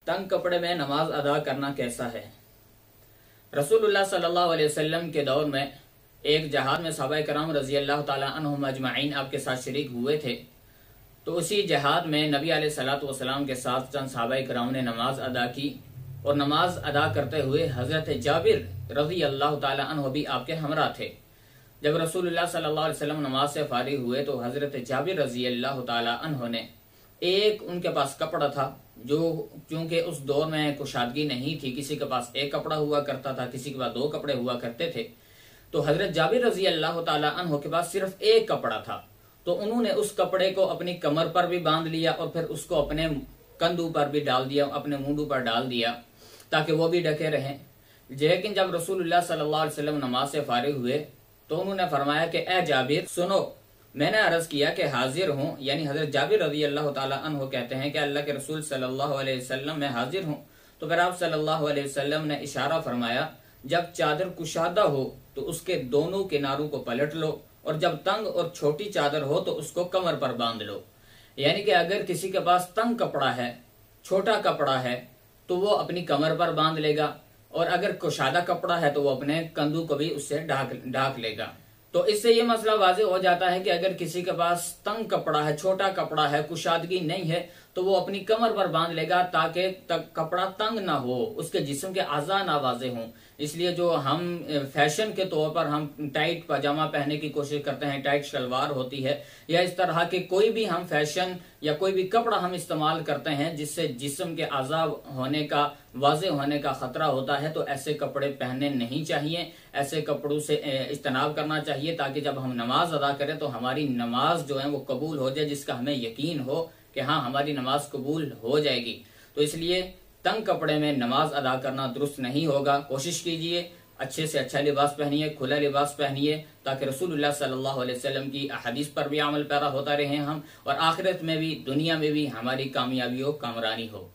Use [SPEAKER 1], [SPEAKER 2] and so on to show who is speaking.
[SPEAKER 1] तंग कपड़े में नमाज अदा करना कैसा है। रसूलुल्लाह सल्लल्लाहु अलैहि वसल्लम के दौर में एक जहाद में सहाबा कराम रजी अल्लाह ताला अन्हुम अजमाइन आपके साथ शरीक हुए थे। तो उसी जहाद में नबी अलैहिस्सलातु वस्सलाम के साथ चंद सहाबा कराम ने नमाज अदा की और नमाज अदा करते हुए हजरत जाबिर रजी अल्लाह ताला अन्हु भी आपके हमरा थे। जब रसूलुल्लाह सल्लल्लाहु अलैहि वसल्लम नमाज से फारिग हुए तो हजरत जाबिर रजी अल्लाह ताला अन्हु ने एक उनके पास कपड़ा था, जो क्योंकि उस दौर में कुशादगी नहीं थी, किसी के पास एक कपड़ा हुआ करता था, किसी के पास दो कपड़े हुआ करते थे। तो हजरत जाबिर रजी अल्लाह ताला अन्हु के पास सिर्फ एक कपड़ा था। तो उन्होंने उस कपड़े को अपनी कमर पर भी बांध लिया और फिर उसको अपने कंधों पर भी डाल दिया, अपने मुंडों पर डाल दिया ताकि वो भी ढके रहें। लेकिन जब रसूलुल्लाह सल्लल्लाहु अलैहि वसल्लम नमाज से फारिग हुए तो उन्होंने फरमाया कि ए जाबिर सुनो, मैंने अर्ज किया कि हाजिर हूँ। यानी हजरत जाबिर रज़ी अल्लाह ताला अन्हु कहते हैं कि अल्लाह के रसूल सल्लल्लाहु अलैहि वसल्लम मैं हाजिर हूँ। तो फिर आप सल्लल्लाहु अलैहि वसल्लम ने इशारा फरमाया, जब चादर कुशादा हो तो उसके दोनों किनारों को पलट लो और जब तंग और छोटी चादर हो तो उसको कमर पर बांध लो। यानी कि अगर किसी के पास तंग कपड़ा है, छोटा कपड़ा है, तो वो अपनी कमर पर बांध लेगा और अगर कुशादा कपड़ा है तो वो अपने कंधों को भी उससे ढाक लेगा। तो इससे ये मसला वाज़ेह हो जाता है कि अगर किसी के पास तंग कपड़ा है, छोटा कपड़ा है, कुशादगी नहीं है, तो वो अपनी कमर पर बांध लेगा ताकि कपड़ा तंग ना हो, उसके जिस्म के आज़ा ना वाज़े हों। इसलिए जो हम फैशन के तौर पर हम टाइट पजामा पहनने की कोशिश करते हैं, टाइट शलवार होती है, या इस तरह के कोई भी हम फैशन या कोई भी कपड़ा हम इस्तेमाल करते हैं जिससे जिस्म के आज़ा होने का, वाज़े होने का खतरा होता है, तो ऐसे कपड़े पहनने नहीं चाहिए। ऐसे कपड़ों से इज्तनाब करना चाहिए ताकि जब हम नमाज अदा करें तो हमारी नमाज जो है वो कबूल हो जाए, जिसका हमें यकीन हो कि हाँ हमारी नमाज कबूल हो जाएगी। तो इसलिए तंग कपड़े में नमाज अदा करना दुरुस्त नहीं होगा। कोशिश कीजिए अच्छे से अच्छा लिबास पहनिए, खुला लिबास पहनिए, ताकि रसूलुल्लाह सल्लल्लाहु अलैहि वसल्लम की अहदीस पर भी अमल पैरा होता रहे हम, और आखिरत में भी दुनिया में भी हमारी कामयाबी हो, कामरानी हो।